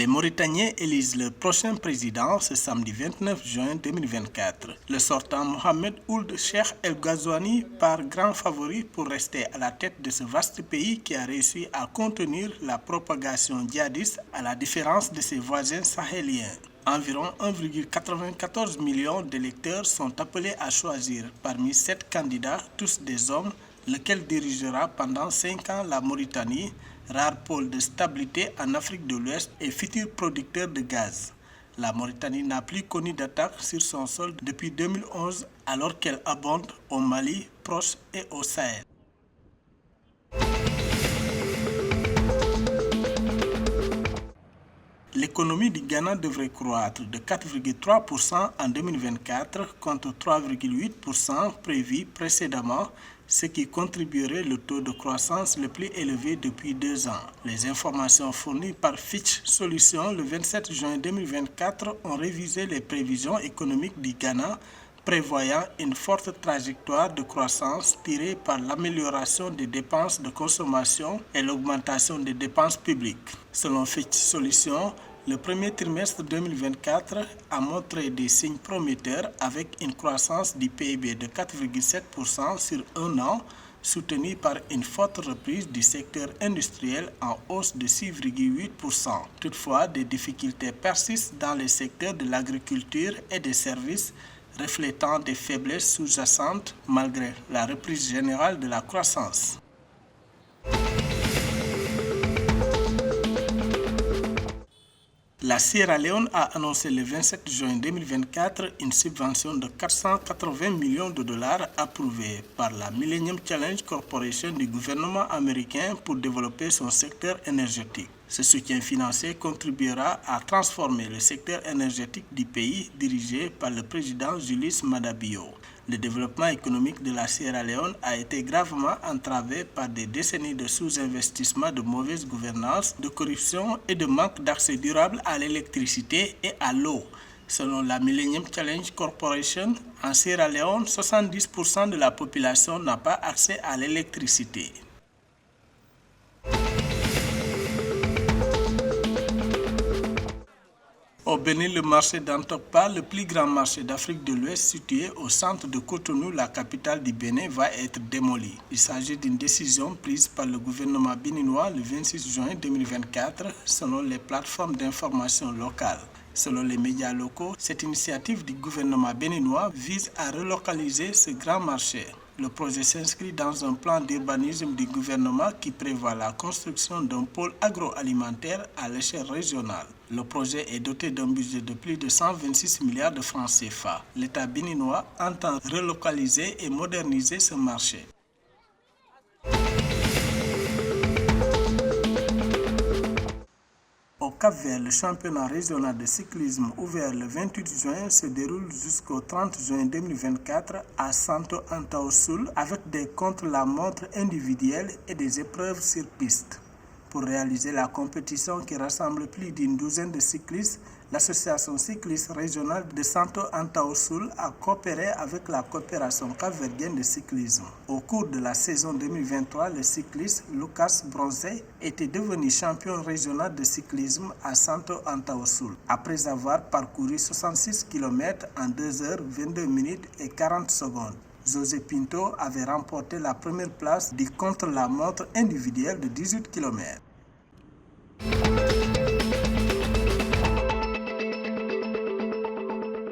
Les Mauritaniens élisent leur prochain président ce samedi 29 juin 2024. Le sortant Mohamed Ould Cheikh El Ghazouani part grand favori pour rester à la tête de ce vaste pays qui a réussi à contenir la propagation djihadiste à la différence de ses voisins sahéliens. Environ 1,94 million d'électeurs sont appelés à choisir parmi 7 candidats, tous des hommes, lequel dirigera pendant 5 ans la Mauritanie, rare pôle de stabilité en Afrique de l'Ouest et futur producteur de gaz. La Mauritanie n'a plus connu d'attaque sur son sol depuis 2011 alors qu'elle abonde au Mali, proche et au Sahel. L'économie du Ghana devrait croître de 4,3% en 2024 contre 3,8% prévu précédemment, ce qui contribuerait le taux de croissance le plus élevé depuis 2 ans. Les informations fournies par Fitch Solutions le 27 juin 2024 ont révisé les prévisions économiques du Ghana, prévoyant une forte trajectoire de croissance tirée par l'amélioration des dépenses de consommation et l'augmentation des dépenses publiques. Selon Fitch Solutions, le premier trimestre 2024 a montré des signes prometteurs avec une croissance du PIB de 4,7% sur un an, soutenue par une forte reprise du secteur industriel en hausse de 6,8%. Toutefois, des difficultés persistent dans les secteurs de l'agriculture et des services, reflétant des faiblesses sous-jacentes malgré la reprise générale de la croissance. La Sierra Leone a annoncé le 27 juin 2024 une subvention de 480 millions de dollars approuvée par la Millennium Challenge Corporation du gouvernement américain pour développer son secteur énergétique. Ce soutien financier contribuera à transformer le secteur énergétique du pays dirigé par le président Julius Maada Bio. Le développement économique de la Sierra Leone a été gravement entravé par des décennies de sous-investissement, de mauvaise gouvernance, de corruption et de manque d'accès durable à l'électricité et à l'eau. Selon la Millennium Challenge Corporation, en Sierra Leone, 70% de la population n'a pas accès à l'électricité. Au Bénin, le marché d'Antokpa, le plus grand marché d'Afrique de l'Ouest situé au centre de Cotonou, la capitale du Bénin, va être démoli. Il s'agit d'une décision prise par le gouvernement béninois le 26 juin 2024 selon les plateformes d'information locales. Selon les médias locaux, cette initiative du gouvernement béninois vise à relocaliser ce grand marché. Le projet s'inscrit dans un plan d'urbanisme du gouvernement qui prévoit la construction d'un pôle agroalimentaire à l'échelle régionale. Le projet est doté d'un budget de plus de 126 milliards de francs CFA. L'État béninois entend relocaliser et moderniser ce marché. Au Cap-Vert, le championnat régional de cyclisme ouvert le 28 juin se déroule jusqu'au 30 juin 2024 à Santo Antão-Sul avec des contre-la-montre individuels et des épreuves sur piste. Pour réaliser la compétition qui rassemble plus d'une douzaine de cyclistes, l'association cycliste régionale de Santo Antão-Sul a coopéré avec la coopération capverdienne de cyclisme. Au cours de la saison 2023, le cycliste Lucas Bronze était devenu champion régional de cyclisme à Santo Antão-Sul, après avoir parcouru 66 km en 2 heures 22 minutes et 40 secondes. José Pinto avait remporté la première place du contre-la-montre individuel de 18 km.